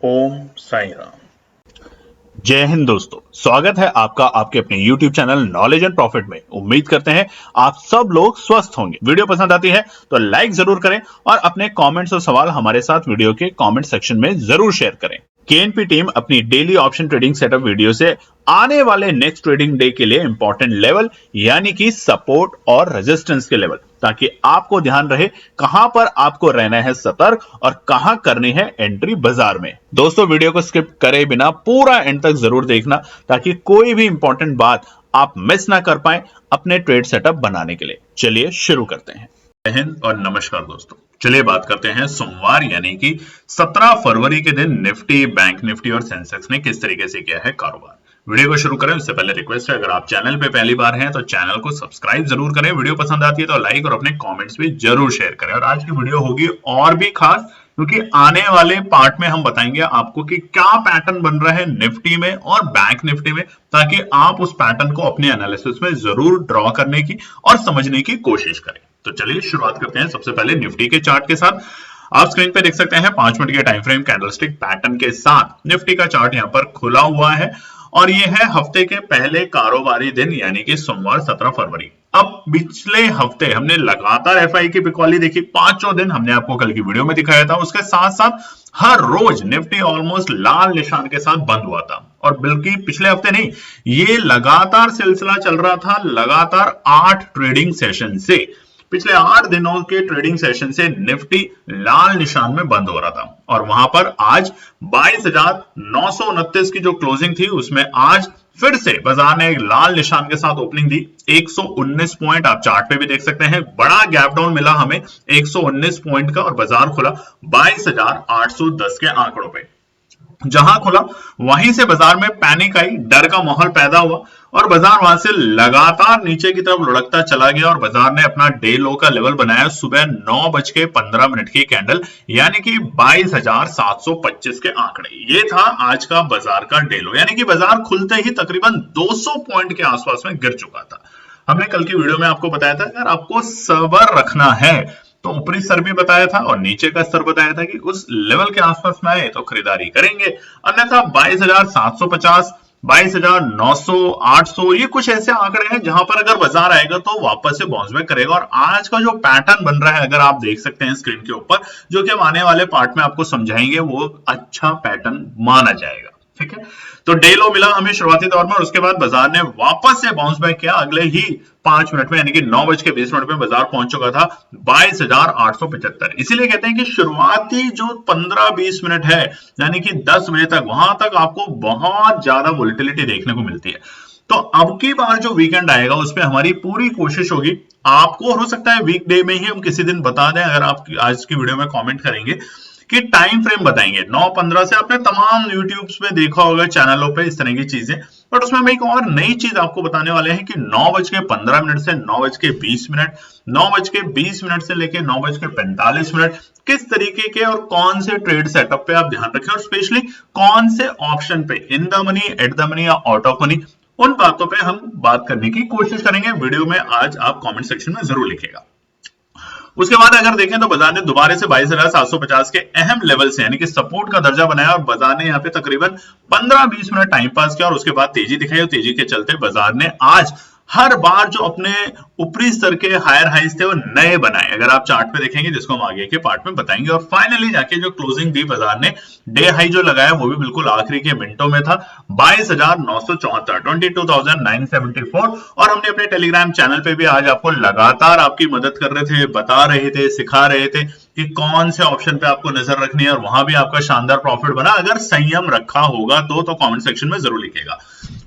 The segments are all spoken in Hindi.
ओम साई राम। जय हिंद दोस्तों, स्वागत है आपका आपके अपने YouTube channel knowledge and profit में। उम्मीद करते हैं आप सब लोग स्वस्थ होंगे। वीडियो पसंद आती है तो लाइक जरूर करें और अपने कमेंट्स और सवाल हमारे साथ वीडियो के कमेंट सेक्शन में जरूर शेयर करें। केएनपी टीम अपनी daily option trading setup video से आने वाले नेक्स्ट ट्रेडिंग डे के लिए इंपॉर्टेंट लेवल यानी कि सपोर्ट और रेजिस्टेंस के लेवल, ताकि आपको ध्यान रहे कहां पर आपको रहना है सतर्क और कहां करनी है एंट्री बाजार में। दोस्तों, वीडियो को स्किप करे बिना पूरा एंड तक जरूर देखना ताकि कोई भी इंपॉर्टेंट बात आप मिस ना कर पाए अपने ट्रेड सेटअप बनाने के लिए। चलिए शुरू करते हैं। जय हिंद और नमस्कार दोस्तों। चलिए बात करते हैं सोमवार यानी कि 17 फरवरी के दिन निफ्टी, बैंक निफ्टी और सेंसेक्स ने किस तरीके से किया है कारोबार। वीडियो को शुरू करें उससे पहले रिक्वेस्ट है, अगर आप चैनल पे पहली बार हैं तो चैनल को सब्सक्राइब जरूर करें। वीडियो पसंद आती है तो लाइक और अपने कमेंट्स भी जरूर शेयर करें। और आज की वीडियो होगी और भी खास, क्योंकि आने वाले पार्ट में हम बताएंगे आपको कि क्या पैटर्न बन रहा है निफ्टी में और बैंक निफ्टी में, ताकि आप उस पैटर्न को अपने एनालिसिस में जरूर ड्रॉ करने की और समझने की कोशिश करें। तो चलिए शुरुआत करते हैं सबसे पहले निफ्टी के चार्ट के साथ। आप स्क्रीन पे देख सकते हैं 5 मिनट के टाइम फ्रेम कैंडलस्टिक पैटर्न के साथ निफ्टी का चार्ट यहां पर खुला हुआ है और यह है हफ्ते के पहले कारोबारी दिन यानी कि सोमवार 17 फरवरी। अब पिछले हफ्ते हमने लगातार एफआई की बिकवाली देखी, पांचों दिन हमने आपको कल की वीडियो में दिखाया था। उसके साथ साथ हर रोज निफ्टी ऑलमोस्ट लाल निशान के साथ बंद हुआ था, और बल्कि पिछले हफ्ते नहीं, ये लगातार सिलसिला चल रहा था। लगातार 8 ट्रेडिंग सेशन से, पिछले 8 दिनों के ट्रेडिंग सेशन से निफ्टी लाल निशान में बंद हो रहा था। और वहां पर आज 22,929 की जो क्लोजिंग थी उसमें आज फिर से बाजार ने एक लाल निशान के साथ ओपनिंग दी। 119 पॉइंट आप चार्ट पे भी देख सकते हैं, बड़ा गैप डाउन मिला हमें 119 पॉइंट का, और बाजार खुला 22,810 के आंकड़ों पे। जहां खुला वहीं से बाजार में पैनिक आई, डर का माहौल पैदा हुआ और बाजार वहां से लगातार नीचे की तरफ लुढ़कता चला गया और बाजार ने अपना डे लो का लेवल बनाया सुबह 9:15 की कैंडल यानी कि 22,725 के आंकड़े। ये था आज का बाजार का डे लो, यानी कि बाजार खुलते ही तकरीबन 200 पॉइंट के आसपास में गिर चुका था। हमने कल की वीडियो में आपको बताया था अगर आपको सब्र रखना है तो ऊपरी स्तर भी बताया था और नीचे का स्तर बताया था कि उस लेवल के आसपास में आए तो खरीदारी करेंगे, अन्यथा 22,750, 22,900, 800 ये कुछ ऐसे आंकड़े हैं जहां पर अगर बाजार आएगा तो वापस से बाउंस बैक करेगा। और आज का जो पैटर्न बन रहा है अगर आप देख सकते हैं स्क्रीन के ऊपर, जो कि हम आने वाले पार्ट में आपको समझाएंगे, वो अच्छा पैटर्न माना जाएगा। ठीक है, तो डे लो मिला हमें शुरुआती दौर में और उसके बाद बाजार ने वापस से बाउंस बैक किया। अगले ही 5 मिनट में यानी कि 9:20 में बाजार पहुंच चुका था 22,875। इसीलिए कहते हैं कि शुरुआती जो 15-20 मिनट है यानी कि 10 बजे तक, वहां तक आपको बहुत ज्यादा वोलेटिलिटी देखने को मिलती है। तो अब की बार जो वीकेंड आएगा उसमें हमारी पूरी कोशिश होगी, आपको हो सकता है वीकडे में ही हम किसी दिन बता दें, अगर आप आज की वीडियो में कमेंट करेंगे कि टाइम फ्रेम बताएंगे 9:15 से। आपने तमाम यूट्यूब पे देखा होगा चैनलों पे इस तरह की चीजें, बट उसमें हम एक और नई चीज आपको बताने वाले हैं कि 9:15 से 9:20, 9:20 से लेके 9:45 किस तरीके के और कौन से ट्रेड सेटअप पे आप ध्यान रखें, और स्पेशली कौन से ऑप्शन पे, in the money, at the money या आउट ऑफ मनी, उन बातों पे हम बात करने की कोशिश करेंगे वीडियो में। आज आप कमेंट सेक्शन में जरूर लिखिएगा। उसके बाद अगर देखें तो बाजार ने दोबारा से 22,750 के अहम लेवल से यानी कि सपोर्ट का दर्जा बनाया और बाजार ने यहाँ पे तकरीबन 15-20 मिनट टाइम पास किया और उसके बाद तेजी दिखाई, और तेजी के चलते बाजार ने आज हर बार जो अपने ऊपरी स्तर के हायर हाइज थे वो नए बनाए, अगर आप चार्ट पे देखेंगे, जिसको हम आगे के पार्ट में बताएंगे। और फाइनली जाके जो क्लोजिंग दी बाजार ने, डे हाई जो लगाया वो भी बिल्कुल आखिरी के मिनटों में था 22,974, 22,974। और हमने अपने टेलीग्राम चैनल पे भी आज आपको लगातार आपकी मदद कर रहे थे, बता रहे थे, सिखा रहे थे कि कौन से ऑप्शन पे आपको नजर रखनी है, और वहां भी आपका शानदार प्रॉफिट बना। अगर संयम रखा होगा तो कमेंट सेक्शन में जरूर लिखिएगा।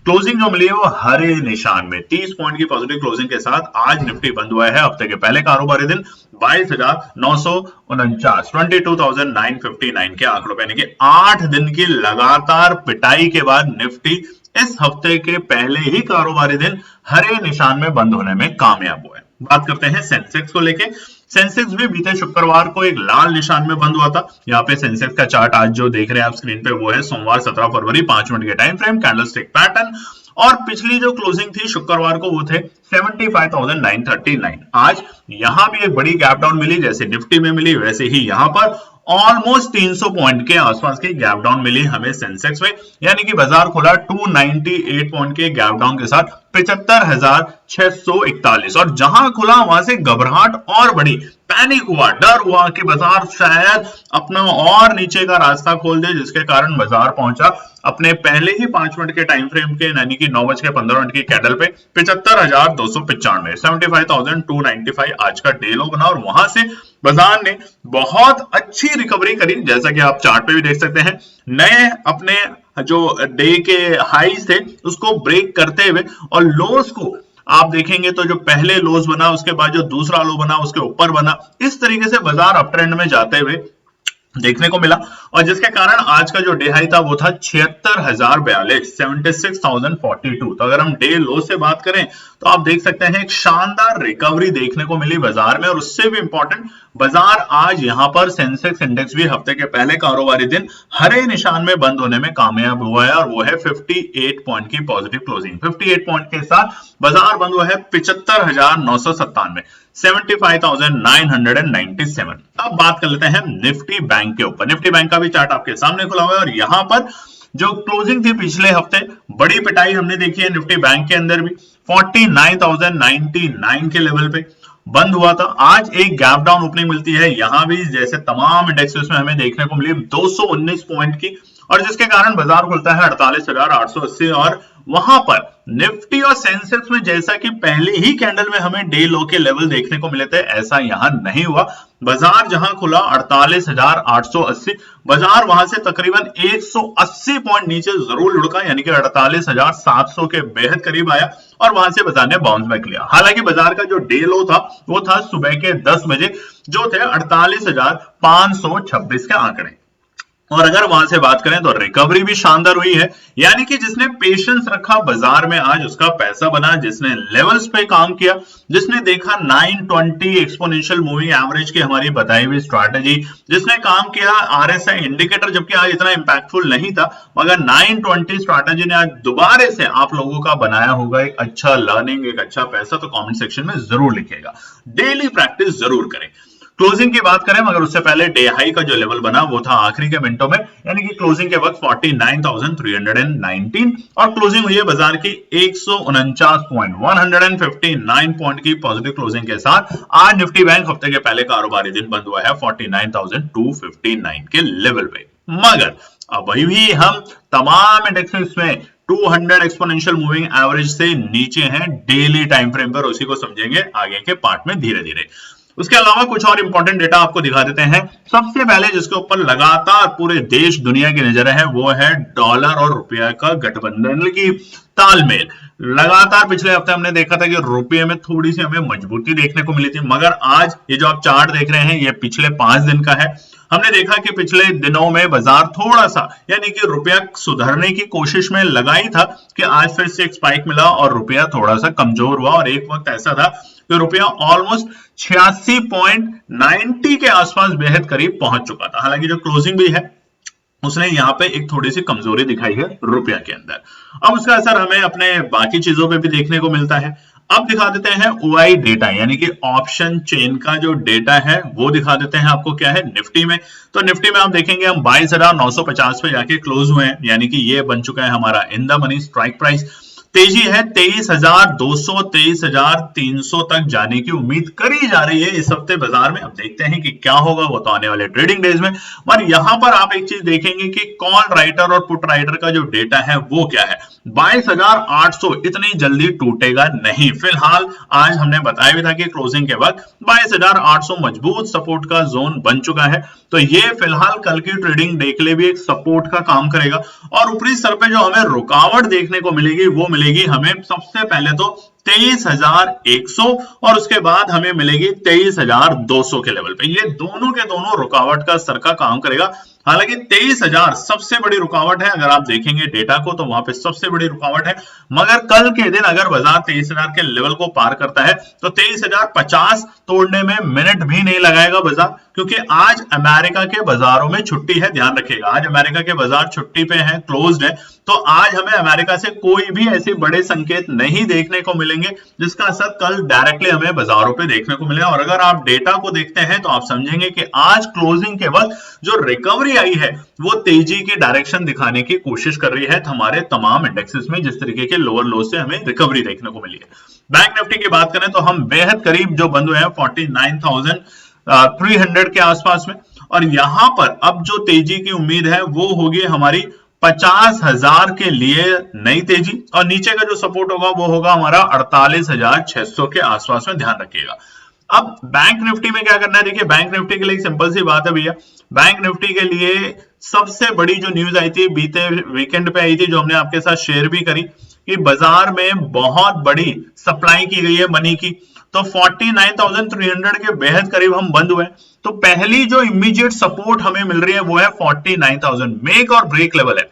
क्लोजिंग जो मिली है वो हरे निशान में 30 पॉइंट की पॉजिटिव क्लोजिंग के साथ आज निफ्टी बंद हुआ है हफ्ते के पहले कारोबारी दिन 22,949, 22,959 के आंकड़ों पे, यानी कि 8 दिन की लगातार पिटाई के बाद निफ्टी इस हफ्ते के पहले ही कारोबारी दिन हरे निशान में बंद होने में कामयाब हुआ है। बात करते हैं सेंसेक्स को लेके। सेंसेक्स भी बीते शुक्रवार को एक लाल निशान में बंद हुआ था। यहाँ पे सेंसेक्स का चार्ट आज जो देख रहे हैं आप स्क्रीन पे, वो है सोमवार 17 फरवरी 5 मिनट के टाइम फ्रेम कैंडलस्टिक पैटर्न, और पिछली जो क्लोजिंग थी शुक्रवार को वो थे 75,939। आज यहां भी एक बड़ी गैप डाउन मिली, जैसे निफ्टी में मिली वैसे ही यहां पर, ऑलमोस्ट 300 पॉइंट के आसपास की गैप डाउन मिली हमें सेंसेक्स में, यानी कि बाजार खुला 298 पॉइंट के गैप डाउन के साथ 75,641, और जहां खुला वहां से घबराहट और बढ़ी, पैनिक हुआ, डर हुआ कि बाजार शायद अपना और नीचे का रास्ता खोल दे, जिसके कारण बाजार पहुंचा अपने पहले ही 5 मिनट के टाइम फ्रेम के यानी कि 9:15 की कैंडल पे 75,295, 75,295 आज का डे लो बना, और वहां से बाजार ने बहुत अच्छी रिकवरी करी, जैसा कि आप चार्ट पे भी देख सकते हैं। नए अपने जो डे के हाईज थे उसको ब्रेक करते हुए, और लोस को आप देखेंगे तो जो पहले लोस बना, उसके बाद जो दूसरा लो बना उसके ऊपर बना, इस तरीके से बाजार अप ट्रेंड में जाते हुए देखने को मिला, और जिसके कारण आज का जो डे हाई था वो था 76,042, 76,042। तो अगर हम डे लो से बात करें तो आप देख सकते हैं एक शानदार रिकवरी देखने को मिली बाजार में, और उससे भी इंपॉर्टेंट बाजार आज यहां पर सेंसेक्स इंडेक्स भी हफ्ते के पहले कारोबारी दिन हरे निशान में बंद होने में कामयाब हुआ है, और वो है 58 पॉइंट की पॉजिटिव क्लोजिंग। 58 पॉइंट के साथ बाजार बंद हुआ है 75,997, 75,997। अब बात कर लेते हैं निफ्टी बैंक के ऊपर। निफ्टी बैंक का भी चार्ट आपके सामने खुला हुआ है, और यहां पर जो क्लोजिंग थी पिछले हफ्ते, बड़ी पिटाई हमने देखी है निफ्टी बैंक के अंदर भी, 49,099 के लेवल पे बंद हुआ था। आज एक गैप डाउन ओपनिंग मिलती है, यहां भी जैसे तमाम इंडेक्सेस में हमें देखने को मिली 219 पॉइंट की, और जिसके कारण बाजार खुलता है 48,880, और वहां पर निफ्टी और सेंसेक्स में जैसा कि पहले ही कैंडल में हमें डे लो के लेवल देखने को मिले थे, ऐसा यहां नहीं हुआ। बाजार जहां खुला 48,880, बाजार वहां से तकरीबन 180 पॉइंट नीचे जरूर लुढ़का, यानी कि 48,700 के बेहद करीब आया, और वहां से बाजार ने बाउंस बैक लिया। हालांकि बाजार का जो डे लो था वो था सुबह के 10 बजे, जो थे 48,526 के आंकड़े, और अगर वहां से बात करें तो रिकवरी भी शानदार हुई है, यानी कि जिसने पेशेंस रखा बाजार में आज उसका पैसा बना, जिसने लेवल्स पे काम किया, जिसने देखा 920 एक्सपोनेंशियल मूविंग एवरेज की हमारी बताई हुई स्ट्रैटेजी, जिसने काम किया आरएसआई इंडिकेटर, जबकि आज इतना इंपैक्टफुल नहीं था, मगर 920 स्ट्रैटेजी ने आज दोबारा से आप लोगों का बनाया होगा एक अच्छा लर्निंग, एक अच्छा पैसा, तो कमेंट सेक्शन में जरूर लिखिएगा। डेली प्रैक्टिस जरूर करें। क्लोजिंग की बात करें, मगर उससे पहले डे हाई का जो लेवल बना वो था आखिरी के मिनटों में, यानी कि क्लोजिंग के वक्त 49,319, और क्लोजिंग हुई है बाजार की 149 पॉइंट, 159 पॉइंट की पॉजिटिव क्लोजिंग के साथ। आज निफ्टी बैंक हफ्ते के पहले कारोबारी दिन बंद हुआ है 49,259 के लेवल पे, मगर अभी भी हम तमाम इंडेक्सेस में 200 एक्सपोनेंशियल मूविंग एवरेज से नीचे हैं डेली टाइम फ्रेम पर, उसी को समझेंगे आगे के पार्ट में धीरे धीरे। उसके अलावा कुछ और इंपॉर्टेंट डेटा आपको दिखा देते हैं। सबसे पहले जिसके ऊपर लगातार पूरे देश दुनिया की नजर है वो है डॉलर और रुपया का गठबंधन की तालमेल। लगातार पिछले हफ्ते हमने देखा था कि रुपये में थोड़ी सी हमें मजबूती देखने को मिली थी, मगर आज ये जो आप चार्ट देख रहे हैं ये पिछले 5 दिन का है। हमने देखा कि पिछले दिनों में बाजार थोड़ा सा यानी कि रुपया सुधरने की कोशिश में लगा ही था कि आज फिर से एक स्पाइक मिला और रुपया थोड़ा सा कमजोर हुआ, और एक वक्त ऐसा था कि रुपया ऑलमोस्ट 86.90 के आसपास बेहद करीब पहुंच चुका था। हालांकि जो क्लोजिंग भी है उसने यहाँ पे एक थोड़ी सी कमजोरी दिखाई है रुपया के अंदर। अब उसका असर हमें अपने बाकी चीजों पे भी देखने को मिलता है। अब दिखा देते हैं ओआई डेटा, यानी कि ऑप्शन चेन का जो डेटा है वो दिखा देते हैं आपको क्या है निफ्टी में। तो निफ्टी में आप देखेंगे हम 22,950 पे जाके क्लोज हुए हैं, यानी कि ये बन चुका है हमारा in the money strike price. तेजी है 23,200 23,300 तक जाने की उम्मीद करी जा रही है इस हफ्ते बाजार में। अब देखते हैं कि क्या होगा, वो तो आने वाले ट्रेडिंग डेज में। और यहां पर आप एक चीज देखेंगे कि कॉल राइटर और पुट राइटर का जो डेटा है वो क्या है, 22,800 इतनी जल्दी टूटेगा नहीं। फिलहाल आज हमने बताया भी था कि क्लोजिंग के वक्त 22,800 मजबूत सपोर्ट का जोन बन चुका है, तो ये फिलहाल कल की ट्रेडिंग डे के लिए भी एक सपोर्ट का काम करेगा। और ऊपरी स्तर पे जो हमें रुकावट देखने को मिलेगी वो मिलेगी हमें सबसे पहले तो 23,100 और उसके बाद हमें मिलेगी 23,200 के लेवल पे। ये दोनों के दोनों रुकावट का स्तर का काम करेगा। हालांकि 23,000 सबसे बड़ी रुकावट है। अगर आप देखेंगे डेटा को तो वहां पे सबसे बड़ी रुकावट है, मगर कल के दिन अगर बाजार 23,000 के लेवल को पार करता है तो 23,050 तोड़ने में मिनट भी नहीं लगाएगा बाजार, क्योंकि आज अमेरिका के बाजारों में छुट्टी है। ध्यान रखिएगा, आज अमेरिका के बाजार छुट्टी पे हैं, क्लोज्ड है, तो आज हमें अमेरिका से कोई भी ऐसे बड़े संकेत नहीं देखने को मिलेंगे जिसका असर कल डायरेक्टली हमें बाजारों पे देखने को मिलेगा। और अगर आप डेटा को देखते हैं तो आप समझेंगे कि आज क्लोजिंग के वक्त जो रिकवरी आई है वो तेजी की डायरेक्शन दिखाने की कोशिश कर रही है हमारे तमाम इंडेक्सेस में, जिस तरीके के लोअर लो से हमें रिकवरी देखने को मिली है। बैंक निफ्टी की बात करें तो हम बेहद करीब जो बंद हुए हैं 49,300 के आसपास में, और यहां पर अब जो तेजी की उम्मीद है वो होगी हमारी 50,000 के लिए नई तेजी, और नीचे का जो सपोर्ट होगा वो होगा हमारा 48,600 के आसपास में। ध्यान रखिएगा। अब बैंक निफ्टी में क्या करना है, देखिए बैंक निफ्टी के लिए एक सिंपल सी बात है भैया, बैंक निफ्टी के लिए सबसे बड़ी जो न्यूज आई थी बीते वीकेंड पे आई थी, जो हमने आपके साथ शेयर भी करी, कि बाजार में बहुत बड़ी सप्लाई की गई है मनी की, तो 49,300 के बेहद करीब हम बंद हुए। तो पहली जो इमीडिएट सपोर्ट हमें मिल रही है वो है 49,000, मेक और ब्रेक लेवल है।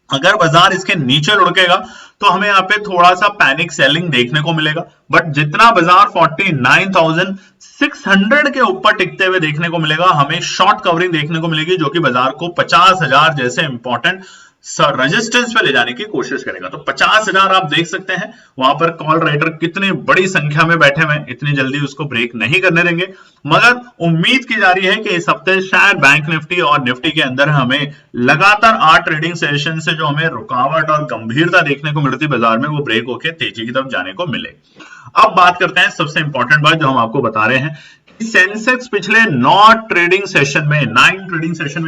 अगर बाजार इसके नीचे लुढ़केगा तो हमें यहाँ पे थोड़ा सा पैनिक सेलिंग देखने को मिलेगा, बट जितना बाजार 49,600 के ऊपर टिकते हुए देखने को मिलेगा, हमें शॉर्ट कवरिंग देखने को मिलेगी, जो कि बाजार को 50,000 जैसे इंपॉर्टेंट रेजिस्टेंस पे ले जाने की कोशिश करेगा। तो 50,000 आप देख सकते हैं वहां पर कॉल राइटर कितनी बड़ी संख्या में बैठे हुए हैं, इतनी जल्दी उसको ब्रेक नहीं करने देंगे। मगर उम्मीद की जा रही है कि इस हफ्ते शायद बैंक निफ्टी और निफ्टी के अंदर हमें लगातार 8 ट्रेडिंग सेशन से जो हमें रुकावट और गंभीरता देखने को मिल रही थी बाजार में, वो ब्रेक होकर तेजी की तरफ जाने को मिले। अब बात करते हैं सबसे इंपॉर्टेंट बात जो हम आपको बता रहे हैं, सेंसेक्स पिछले 9 ट्रेडिंग सेशन में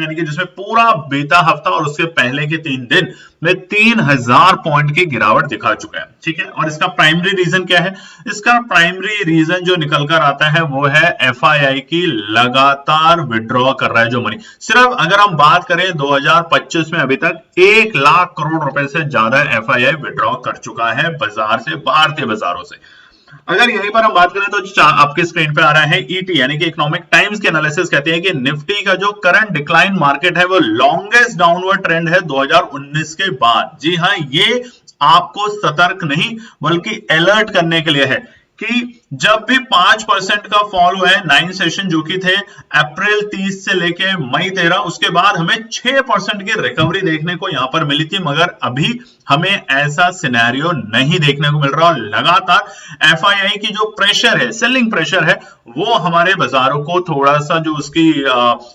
यानी कि जिसमें पूरा बीता हफ्ता और उसके पहले के 3 दिन में 3,000 पॉइंट की गिरावट दिखा चुका है। ठीक है, और इसका प्राइमरी रीजन क्या है? इसका प्राइमरी रीजन जो निकल कर आता है वो है एफआईआई की लगातार विड्रॉ कर रहा है जो मनी। सिर्फ अगर हम बात करें 2025 में अभी तक 1 लाख करोड़ रुपए से ज्यादा एफआईआई विड्रॉ कर चुका है बाजार से, भारतीय बाजारों से। अगर यहीं पर हम बात करें तो आपके स्क्रीन पे आ रहा है ईटी यानी कि इकोनॉमिक टाइम्स के एनालिसिस कहते हैं कि निफ्टी का जो करंट डिक्लाइन मार्केट है वो लॉन्गेस्ट डाउनवर्ड ट्रेंड है 2019 के बाद। जी हां, ये आपको सतर्क नहीं बल्कि अलर्ट करने के लिए है कि जब भी 5% का फॉल हुआ है 9 सेशन जो कि थे अप्रैल 30 से लेके मई 13, उसके बाद हमें 6% की रिकवरी देखने को यहां पर मिली थी, मगर अभी हमें ऐसा सिनेरियो नहीं देखने को मिल रहा। और लगातार एफआईआई की जो प्रेशर है, सेलिंग प्रेशर है, वो हमारे बाजारों को थोड़ा सा जो उसकी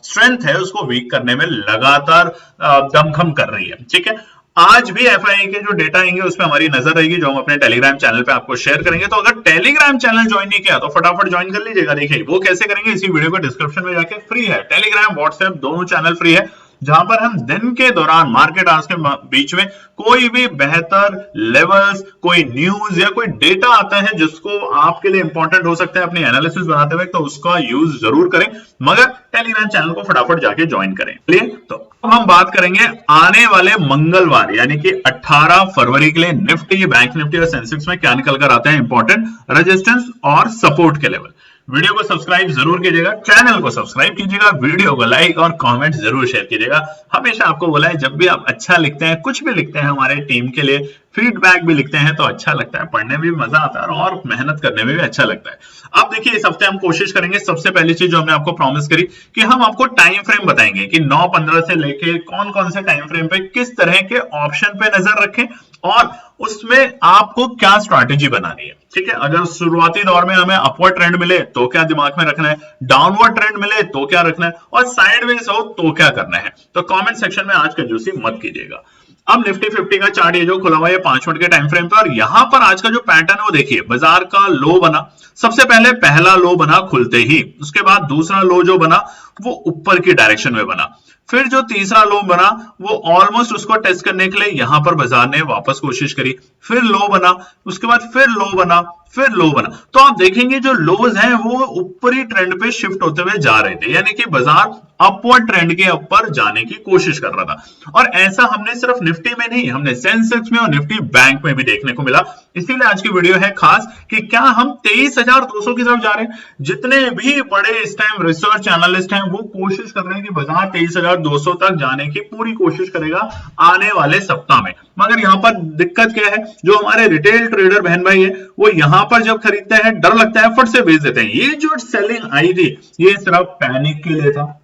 स्ट्रेंथ है उसको वीक करने में लगातार दमखम कर रही है। ठीक है, आज भी एफआईआई के जो डेटा आएंगे उस पर हमारी नजर रहेगी, जो हम अपने टेलीग्राम चैनल पे आपको शेयर करेंगे। तो अगर टेलीग्राम चैनल ज्वाइन नहीं किया तो फटाफट ज्वाइन कर लीजिएगा। देखिए वो कैसे करेंगे, इसी वीडियो को डिस्क्रिप्शन में जाके फ्री है, टेलीग्राम व्हाट्सएप दोनों चैनल फ्री है, जहां पर हम दिन के दौरान मार्केट आवर्स के बीच में कोई भी बेहतर लेवल्स, कोई न्यूज या कोई डेटा आता है जिसको आपके लिए इंपॉर्टेंट हो सकता है अपनी एनालिसिस बनाते हुए, तो उसका यूज जरूर करें, मगर टेलीग्राम चैनल को फटाफट जाके ज्वाइन करें। चलिए, तो अब हम बात करेंगे आने वाले मंगलवार यानी कि 18 फरवरी के लिए निफ्टी, बैंक निफ्टी और सेंसेक्स में क्या निकल कर आते हैं इंपॉर्टेंट रेजिस्टेंस और सपोर्ट के लेवल। वीडियो को सब्सक्राइब जरूर कीजिएगा, चैनल को सब्सक्राइब कीजिएगा, वीडियो को लाइक और कमेंट जरूर शेयर कीजिएगा। हमेशा आपको बोला है जब भी आप अच्छा लिखते हैं, कुछ भी लिखते हैं हमारे टीम के लिए, फीडबैक भी लिखते हैं तो अच्छा लगता है, पढ़ने में भी मजा आता है और मेहनत करने में भी अच्छा लगता है। अब देखिए इस हफ्ते हम कोशिश करेंगे, सबसे पहली चीज जो हमने आपको प्रॉमिस करी कि हम आपको टाइम फ्रेम बताएंगे कि 9-15 से लेके कौन कौन से टाइम फ्रेम पे किस तरह के ऑप्शन पे नजर रखें और उसमें आपको क्या स्ट्रैटेजी बनानी है। ठीक है, अगर शुरुआती दौर में हमें अपवर्ड ट्रेंड मिले तो क्या दिमाग में रखना है, डाउनवर्ड ट्रेंड मिले तो क्या रखना है, और साइडवेज हो तो क्या करना है, तो कमेंट सेक्शन में आज कंजूसी मत कीजिएगा। अब निफ्टी 50 का चार्ट ये जो खुला हुआ है 5 मिनट के टाइम फ्रेम पे, और यहां पर आज का जो पैटर्न है वो देखिए, बाजार का लो बना, सबसे पहले पहला लो बना खुलते ही, उसके बाद दूसरा लो जो बना वो ऊपर की डायरेक्शन में बना, फिर जो तीसरा लो बना वो ऑलमोस्ट उसको टेस्ट करने के लिए यहां पर बाजार ने वापस कोशिश करी, फिर लो बना, उसके बाद फिर लो बना, फिर लो बना, तो आप देखेंगे जो लोज हैं वो ऊपरी ट्रेंड पे शिफ्ट होते हुए जा रहे थे, यानी कि बाजार अपवर्ड ट्रेंड के ऊपर जाने की कोशिश कर रहा था। और ऐसा हमने सिर्फ निफ्टी में नहीं, हमने सेंसेक्स में और निफ्टी बैंक में भी देखने को मिला। इसीलिए आज की वीडियो है खास कि क्या हम 23,200 की तरफ जा रहे हैं। जितने भी बड़े इस टाइम रिसर्च एनालिस्ट हैं वो कोशिश कर रहे हैं कि बाजार 23,200 तक जाने की पूरी कोशिश करेगा आने वाले सप्ताह में। मगर यहाँ पर दिक्कत क्या है, जो हमारे रिटेल ट्रेडर बहन भाई है वो यहाँ पर जब खरीदते हैं डर लगता है, फट से बेच देते हैं। ये जो सेलिंग आई थी ये सिर्फ पैनिक के लिए था,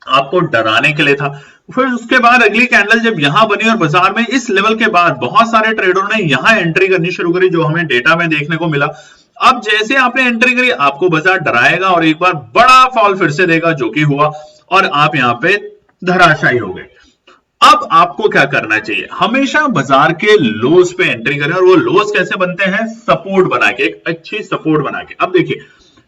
आपको डराने के लिए था। फिर उसके बाद अगली कैंडल जब यहां बनी और बाजार में इस लेवल के बाद बहुत सारे ट्रेडरों ने यहां एंट्री करनी शुरू करी, जो हमें डेटा में देखने को मिला। अब जैसे आपने एंट्री करी आपको बाजार डराएगा और एक बार बड़ा फॉल फिर से देगा, जो कि हुआ और आप यहां पे धराशायी हो गए। अब आपको क्या करना चाहिए, हमेशा बाजार के लोज पे एंट्री करें। और वो लोज कैसे बनते हैं, सपोर्ट बना के, एक अच्छी सपोर्ट बना के। अब देखिए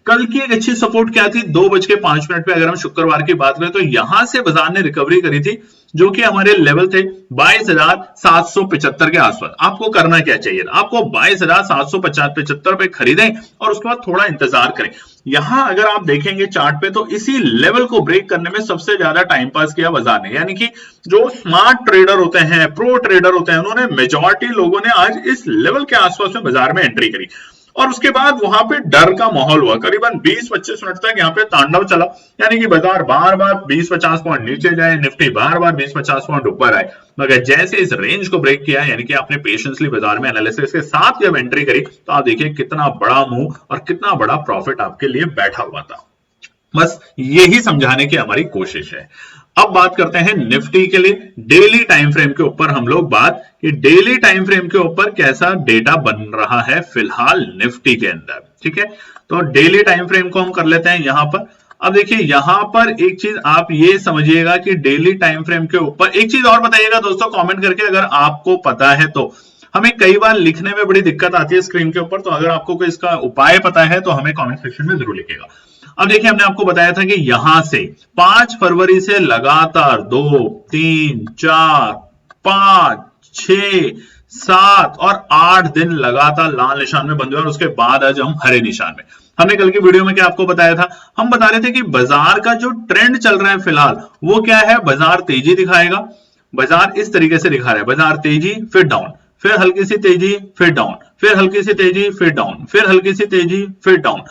कल की एक अच्छी सपोर्ट क्या थी, 2:05 पे अगर हम शुक्रवार की बात करें तो यहां से बाजार ने रिकवरी करी थी, जो कि हमारे लेवल थे 22,775 के आसपास। आपको करना क्या चाहिए, आपको 22,775 पे खरीदें और उसके बाद थोड़ा इंतजार करें। यहां अगर आप देखेंगे चार्ट पे तो इसी लेवल को ब्रेक करने में सबसे ज्यादा टाइम पास किया बाजार ने, यानी कि जो स्मार्ट ट्रेडर होते हैं, प्रो ट्रेडर होते हैं, उन्होंने मेजॉरिटी लोगों ने आज इस लेवल के आसपास में बाजार में एंट्री करी। और उसके बाद वहां पे डर का माहौल हुआ, करीबन 20-25 मिनट तक यहाँ पे तांडव चला, यानी कि बाजार बार बार 20-50 पॉइंट नीचे जाए, निफ्टी बार बार 20-50 पॉइंट ऊपर आए। मगर जैसे इस रेंज को ब्रेक किया, यानी कि आपने पेशेंसली बाजार में एनालिसिस के साथ जब एंट्री करी, तो आप देखिए कितना बड़ा मूव और कितना बड़ा प्रॉफिट आपके लिए बैठा हुआ था। बस यही समझाने की हमारी कोशिश है। अब बात करते हैं निफ्टी के लिए डेली टाइम फ्रेम के ऊपर हम लोग बात कि डेली टाइम फ्रेम के ऊपर कैसा डेटा बन रहा है फिलहाल निफ्टी के अंदर। ठीक है, तो डेली टाइम फ्रेम को हम कर लेते हैं यहां पर। अब देखिए यहां पर एक चीज आप ये समझिएगा कि डेली टाइम फ्रेम के ऊपर एक चीज और बताइएगा दोस्तों कमेंट करके, अगर आपको पता है तो। हमें कई बार लिखने में बड़ी दिक्कत आती है स्क्रीन के ऊपर, तो अगर आपको कोई इसका उपाय पता है तो हमें कमेंट सेक्शन में जरूर लिखिएगा। अब देखिए हमने आपको बताया था कि यहां से 5 फरवरी से लगातार 2, 3, 4, 5, 6, 7 और 8 दिन लगातार लाल निशान में बंद हुए और उसके बाद आज हम हरे निशान में। हमने कल की वीडियो में क्या आपको बताया था, हम बता रहे थे कि बाजार का जो ट्रेंड चल रहा है फिलहाल वो क्या है, बाजार तेजी दिखाएगा। बाजार इस तरीके से दिखा रहा है, बाजार तेजी फिर डाउन, फिर हल्की सी तेजी फिर डाउन, फिर हल्की सी तेजी फिर डाउन, फिर हल्की सी तेजी फिर डाउन।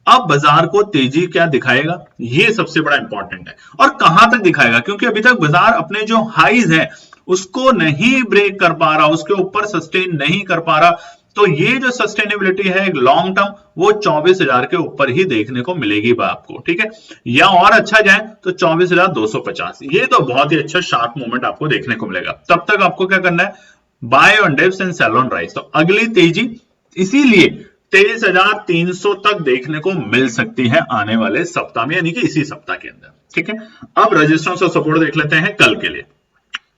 अब बाजार को तेजी क्या दिखाएगा, ये सबसे बड़ा इंपॉर्टेंट है। और कहां तक दिखाएगा, क्योंकि अभी तक बाजार अपने जो हाईज है उसको नहीं ब्रेक कर पा रहा, उसके ऊपर सस्टेन नहीं कर पा रहा। तो ये जो सस्टेनेबिलिटी है लॉन्ग टर्म वो 24,000 के ऊपर ही देखने को मिलेगी आपको। ठीक है, या और अच्छा जाए तो 24,250, ये तो बहुत ही अच्छा शार्प मूवमेंट आपको देखने को मिलेगा। तब तक आपको क्या करना है, buy on dips and sell on rise. तो अगली तेजी इसीलिए 23,300 तक देखने को मिल सकती है आने वाले सप्ताह में, यानी कि इसी सप्ताह के अंदर। ठीक है, अब रेजिस्टेंस और सपोर्ट देख लेते हैं कल के लिए।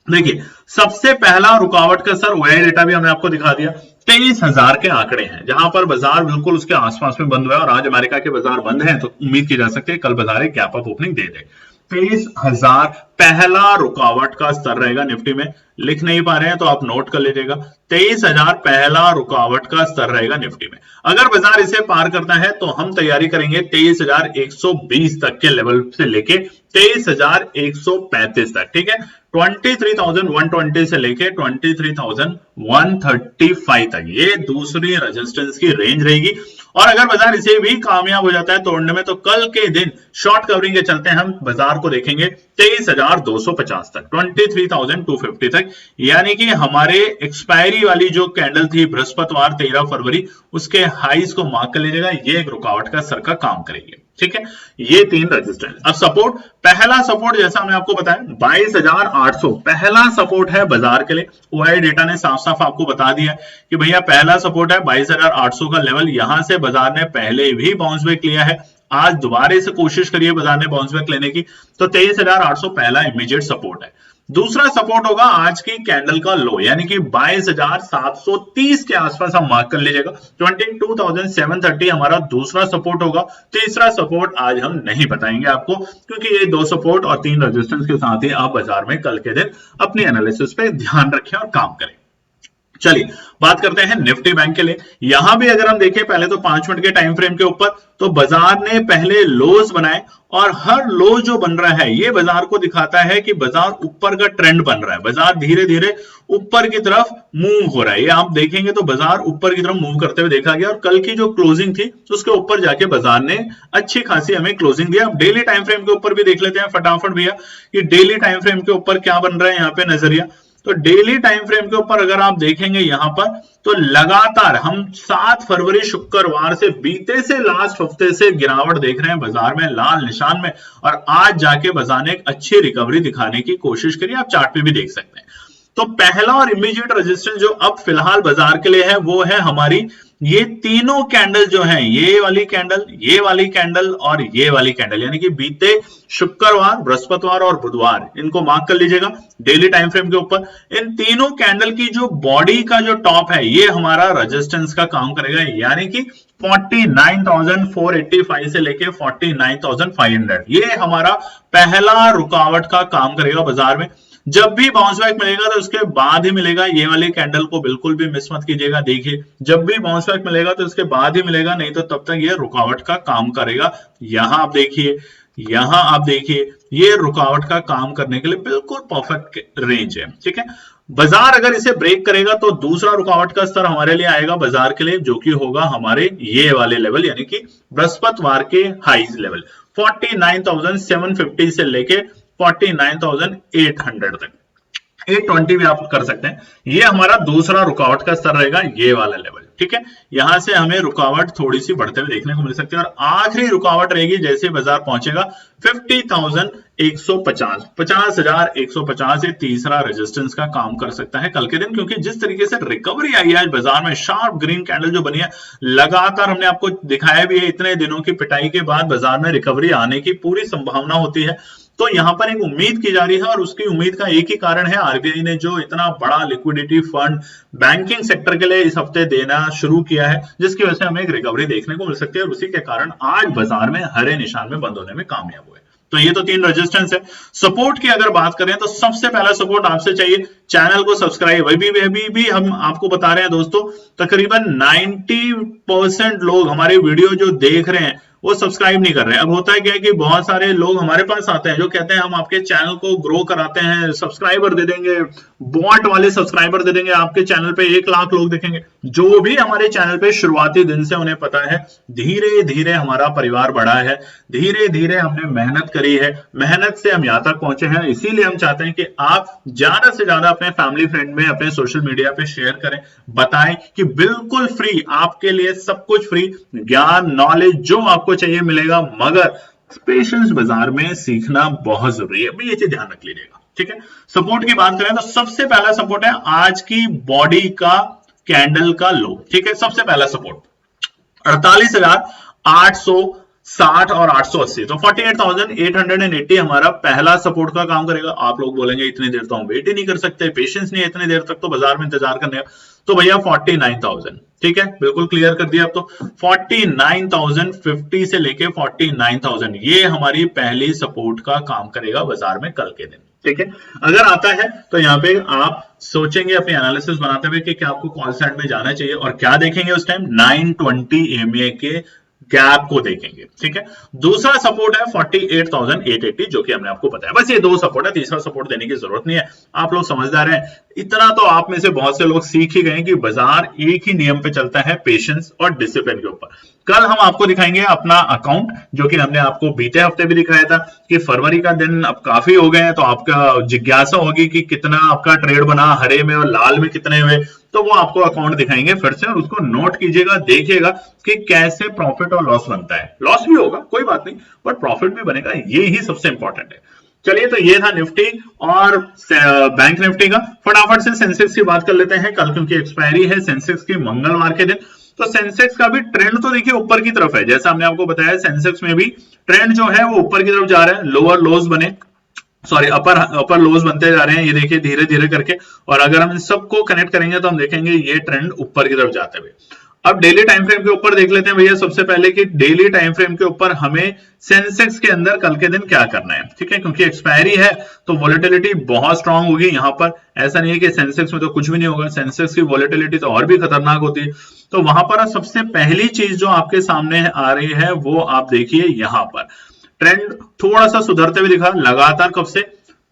देखिए सबसे पहला रुकावट का सर ओआई डेटा भी हमने आपको दिखा दिया, 23,000 के आंकड़े हैं जहां पर बाजार बिल्कुल उसके आसपास में बंद हुआ है। और आज अमेरिका के बाजार बंद हैं तो उम्मीद की जा सकती है कल बाजार एक गैप अप ओपनिंग दे दे। 23,000 पहला रुकावट का स्तर रहेगा निफ्टी में, लिख नहीं पा रहे हैं तो आप नोट कर लीजिएगा। 23,000 पहला रुकावट का स्तर रहेगा निफ्टी में। अगर बाजार इसे पार करता है तो हम तैयारी करेंगे 23,120 तक के लेवल से लेके 23,135 तक। ठीक है, 23,120 से लेके 23,135 तक ये दूसरी रेजिस्टेंस की रेंज रहेगी। और अगर बाजार इसे भी कामयाब हो जाता है तोड़ने में तो कल के दिन शॉर्ट कवरिंग के चलते हम बाजार को देखेंगे 23,250 तक, 23,250 तक, यानी कि हमारे एक्सपायरी वाली जो कैंडल थी बृहस्पतिवार 13 फरवरी उसके हाईज को मार्क कर लीजिएगा, ये एक रुकावट का सर का काम करेगी। ठीक है, ये 3 रेजिस्टेंस। अब सपोर्ट, पहला सपोर्ट जैसा हमने आपको बताया 22,800 पहला सपोर्ट है बाजार के लिए। ओआई डेटा ने साफ साफ आपको बता दिया कि भैया पहला सपोर्ट है 22,800 का लेवल, यहां से बाजार ने पहले भी बाउंस बैक लिया है। आज दोबारा से कोशिश करिए बाजार ने बाउंस बैक लेने की, तो 23,800 पहला इमीडिएट सपोर्ट है। दूसरा सपोर्ट होगा आज की कैंडल का लो, यानी कि 22,730 के आसपास हम मार्क कर लीजिएगा। 22,730 हमारा दूसरा सपोर्ट होगा। तीसरा सपोर्ट आज हम नहीं बताएंगे आपको, क्योंकि ये 2 सपोर्ट और 3 रेजिस्टेंस के साथ ही आप बाजार में कल के दिन अपनी एनालिसिस पे ध्यान रखें और काम करें। चलिए बात करते हैं निफ्टी बैंक के लिए। यहां भी अगर हम देखें पहले तो 5 मिनट के टाइम फ्रेम के ऊपर, तो बाजार ने पहले लोज बनाए और हर लो जो बन रहा है ये बाजार को दिखाता है कि बाजार ऊपर का ट्रेंड बन रहा है, बाजार धीरे धीरे ऊपर की तरफ मूव हो रहा है। ये आप देखेंगे तो बाजार ऊपर की तरफ मूव करते हुए देखा गया और कल की जो क्लोजिंग थी तो उसके ऊपर जाके बाजार ने अच्छी खासी हमें क्लोजिंग दिया। अब डेली टाइम फ्रेम के ऊपर भी देख लेते हैं फटाफट भैया कि डेली टाइम फ्रेम के ऊपर क्या बन रहा है यहाँ पे नजरिया। तो डेली टाइम फ्रेम के ऊपर अगर आप देखेंगे यहां पर तो लगातार हम 7 फरवरी शुक्रवार से बीते से लास्ट हफ्ते से गिरावट देख रहे हैं बाजार में, लाल निशान में, और आज जाके बाजार ने एक अच्छी रिकवरी दिखाने की कोशिश करी। आप चार्ट पे भी देख सकते हैं। तो पहला और इमीडिएट रेजिस्टेंस जो अब फिलहाल बाजार के लिए है वो है हमारी ये तीनों कैंडल जो हैं, ये वाली कैंडल और ये वाली कैंडल, यानी कि बीते शुक्रवार, बृहस्पतिवार और बुधवार, इनको मार्क कर लीजिएगा डेली टाइम फ्रेम के ऊपर। इन तीनों कैंडल की जो बॉडी का जो टॉप है ये हमारा रेजिस्टेंस का काम करेगा, यानी कि 49,485 से लेके 49,500, ये हमारा पहला रुकावट का काम करेगा बाजार में। जब भी बाउंस बैक मिलेगा तो उसके बाद ही मिलेगा, ये वाली कैंडल को बिल्कुल भी मिस मत कीजिएगा। देखिए जब भी बाउंस बैक मिलेगा तो उसके बाद ही मिलेगा, नहीं तो तब तक ये रुकावट का काम करेगा। यहां आप देखिए ये रुकावट का काम करने के लिए बिल्कुल परफेक्ट रेंज है, ठीक है। बाजार अगर इसे ब्रेक करेगा तो दूसरा रुकावट का स्तर हमारे लिए आएगा बाजार के लिए, जो कि होगा हमारे ये वाले लेवल, यानी कि बृहस्पतिवार के हाईज लेवल 49,750 से लेके 49,800 तक, 820 भी आप कर सकते हैं। ये हमारा दूसरा रुकावट का स्तर रहेगा, ये वाला लेवल, ठीक है। यहां से हमें रुकावट थोड़ी सी बढ़ते हुए देखने को मिल सकती है और आखिरी रुकावट रहेगी जैसे बाजार पहुंचेगा 50,150, 50,150। ये तीसरा रेजिस्टेंस का काम कर सकता है कल के दिन, क्योंकि जिस तरीके से रिकवरी आई है बाजार में, शार्प ग्रीन कैंडल जो बनी है, लगातार हमने आपको दिखाया भी है, इतने दिनों की पिटाई के बाद बाजार में रिकवरी आने की पूरी संभावना होती है। तो यहां पर एक उम्मीद की जा रही है और उसकी उम्मीद का एक ही कारण है, आरबीआई ने जो इतना बड़ा लिक्विडिटी फंड बैंकिंग सेक्टर के लिए इस हफ्ते देना शुरू किया है, जिसकी वजह से हमें एक रिकवरी देखने को मिल सकती है और उसी के कारण आज बाजार में हरे निशान में बंद होने में कामयाब हुए। तो ये तो 3 रेजिस्टेंस है। सपोर्ट की अगर बात करें तो सबसे पहला सपोर्ट आपसे चाहिए चैनल को सब्सक्राइब। अभी भी हम आपको बता रहे हैं दोस्तों, तकरीबन 90% लोग हमारे वीडियो जो देख रहे हैं वो सब्सक्राइब नहीं कर रहे हैं। अब होता है क्या है कि बहुत सारे लोग हमारे पास आते हैं जो कहते हैं हम आपके चैनल को ग्रो कराते हैं, सब्सक्राइबर दे देंगे, बॉट वाले सब्सक्राइबर दे देंगे, आपके चैनल पे 1 लाख लोग देखेंगे। जो भी हमारे चैनल पे शुरुआती दिन से उन्हें पता है धीरे धीरे हमारा परिवार बढ़ा है, धीरे धीरे हमने मेहनत करी है, मेहनत से हम यहाँ तक पहुंचे हैं। इसीलिए हम चाहते हैं कि आप ज्यादा से ज्यादा अपने फैमिली फ्रेंड में, अपने सोशल मीडिया पे शेयर करें, बताएं कि बिल्कुल फ्री, आपके लिए सब कुछ फ्री, ज्ञान नॉलेज जो आपको चाहिए मिलेगा, मगर पेशेंस बाजार में सीखना बहुत जरूरी है। ये चीज ध्यान रख लीजिएगा, ठीक है। सपोर्ट की बात करें तो सबसे पहला सपोर्ट है आज की बॉडी का कैंडल का लो, ठीक है। सबसे पहला सपोर्ट 48,860 और 880, तो 48,880 हमारा पहला सपोर्ट का काम करेगा। आप लोग बोलेंगे इतनी देर तो हम वेट ही नहीं कर सकते, पेशेंस नहीं है इतनी देर तक तो बाजार में इंतजार करने का। तो भैया 49,000, ठीक है, बिल्कुल क्लियर कर दिया। अब तो 49,050 से लेके 49,000 ये हमारी पहली सपोर्ट का काम करेगा बाजार में कल के दिन, ठीक है। अगर आता है तो यहाँ पे आप सोचेंगे अपनी एनालिसिस बनाते हुए कि क्या आपको कॉल साइड में जाना चाहिए, और क्या देखेंगे उस टाइम 920 EMA के गैप को देखेंगे, ठीक है। दूसरा सपोर्ट है 48,880 जो कि हमने आपको बताया। बस ये 2 सपोर्ट है, तीसरा सपोर्ट देने की जरूरत नहीं है। आप लोग समझदार हैं, इतना तो आप में से बहुत से लोग सीख ही गए कि बाजार एक ही नियम पे चलता है, पेशेंस और डिसिप्लिन के ऊपर। कल हम आपको दिखाएंगे अपना अकाउंट, जो कि हमने आपको बीते हफ्ते भी दिखाया था कि फरवरी का दिन अब काफी हो गए हैं, तो आपका जिज्ञासा होगी कि कितना आपका ट्रेड बना, हरे में और लाल में कितने हुए। तो वो आपको अकाउंट दिखाएंगे फिर से, और उसको नोट कीजिएगा, देखिएगा कि कैसे प्रॉफिट और लॉस बनता है। लॉस भी होगा कोई बात नहीं, बट प्रॉफिट भी बनेगा, ये ही सबसे इंपॉर्टेंट है। चलिए, तो ये था निफ्टी और बैंक निफ्टी का। फटाफट से सेंसेक्स की बात कर लेते हैं कल, क्योंकि एक्सपायरी है सेंसेक्स की मंगलवार के दिन। तो सेंसेक्स का भी ट्रेंड तो देखिए ऊपर की तरफ है, जैसा हमने आपको बताया सेंसेक्स में भी ट्रेंड जो है वो ऊपर की तरफ जा रहा है, लोअर लोज बने, सॉरी अपर लोज बनते जा रहे हैं, ये देखिए धीरे धीरे करके। और अगर हम इन सबको कनेक्ट करेंगे तो हम देखेंगे ये ट्रेंड ऊपर की तरफ जाते हुए। अब डेली टाइम फ्रेम के ऊपर देख लेते हैं भैया सबसे पहले कि डेली टाइम फ्रेम के ऊपर हमें सेंसेक्स के अंदर कल के दिन क्या करना है, ठीक है, क्योंकि एक्सपायरी है तो वॉलेटिलिटी बहुत स्ट्रांग होगी यहाँ पर। ऐसा नहीं है कि सेंसेक्स में तो कुछ भी नहीं होगा, सेंसेक्स की वॉलेटिलिटी तो और भी खतरनाक होती है। तो वहां पर सबसे पहली चीज जो आपके सामने आ रही है वो आप देखिए, यहाँ पर ट्रेंड थोड़ा सा सुधरते हुए दिखा, लगातार कब से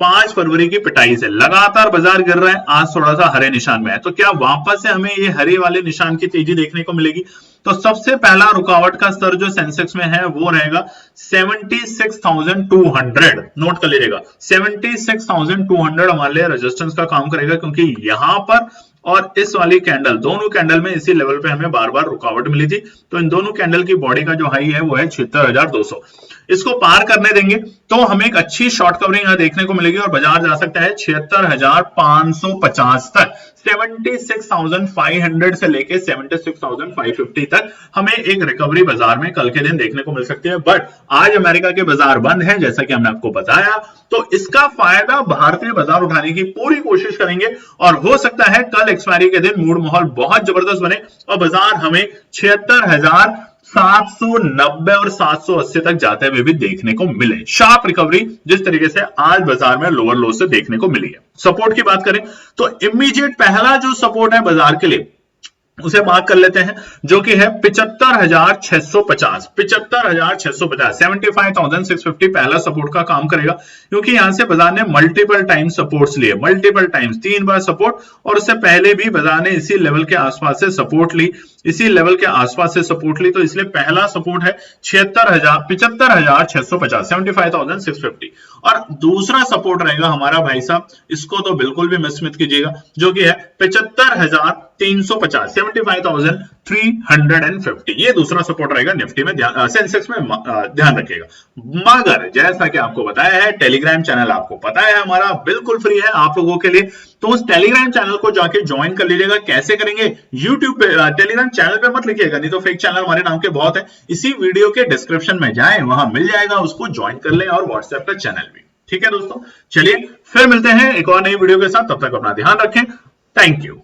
5 फरवरी की पिटाई से लगातार बाजार गिर रहा है, आज थोड़ा सा हरे निशान में है। तो क्या वापस से हमें ये हरे वाले निशान की तेजी देखने को मिलेगी? तो सबसे पहला रुकावट का स्तर जो सेंसेक्स में है वो रहेगा 76,200। नोट कर लीजिएगा, 76,200 हमारे लिए रेजिस्टेंस का काम करेगा, क्योंकि यहां पर और इस वाली कैंडल, दोनों कैंडल में इसी लेवल पे हमें बार बार रुकावट मिली थी। तो इन दोनों कैंडल की बॉडी का जो हाई है वो है 76,200। इसको पार करने देंगे तो हमें एक अच्छी शॉर्ट कवरिंग यहां देखने को मिलेगी और बाजार जा सकता है 76,550 तक। 76,500 से लेके 76,550 तक हमें एक रिकवरी बाजार में कल के दिन देखने को मिल सकती है। बट आज अमेरिका के बाजार बंद है जैसा कि हमने आपको बताया, तो इसका फायदा भारतीय बाजार उठाने की पूरी कोशिश करेंगे और हो सकता है कल एक्सपायरी के दिन मूड माहौल बहुत जबरदस्त बने और बाजार हमें 76,790 और 780 तक जाते हुए भी देखने को मिले। शार्प रिकवरी जिस तरीके से आज बाजार में लोअर लो से देखने को मिली है। सपोर्ट की बात करें तो इमीडिएट पहला जो सपोर्ट है बाजार के लिए उसे मार्क कर लेते हैं, जो कि है 75,650। 75,650, 75,650 पहला सपोर्ट का काम करेगा, क्योंकि यहां से बाजार ने मल्टीपल टाइम सपोर्ट्स लिए, मल्टीपल टाइम्स 3 बार सपोर्ट, और उससे पहले भी बाजार ने इसी लेवल के आसपास से सपोर्ट ली, इसी लेवल के आसपास से सपोर्ट ली। तो इसलिए पहला सपोर्ट है 75,650, 75,650। और दूसरा सपोर्ट रहेगा हमारा भाई साहब, इसको तो बिल्कुल भी मिस मत कीजिएगा, जो कि है 75,350, 75,350। ये दूसरा सपोर्ट रहेगा निफ्टी में, सेंसेक्स में ध्यान रखिएगा। मगर जैसा कि आपको बताया है, टेलीग्राम चैनल आपको पता है हमारा बिल्कुल फ्री है आप लोगों के लिए, तो उस टेलीग्राम चैनल को जाके ज्वाइन कर लीजिएगा। कैसे करेंगे? यूट्यूब पे टेलीग्राम चैनल पे मत लिखिएगा, नहीं तो फेक चैनल हमारे नाम के बहुत है। इसी वीडियो के डिस्क्रिप्शन में जाएं, वहां मिल जाएगा, उसको ज्वाइन कर लें, और व्हाट्सएप का चैनल भी। ठीक है दोस्तों, चलिए फिर मिलते हैं एक और नई वीडियो के साथ, तब तक अपना ध्यान रखें। Thank you.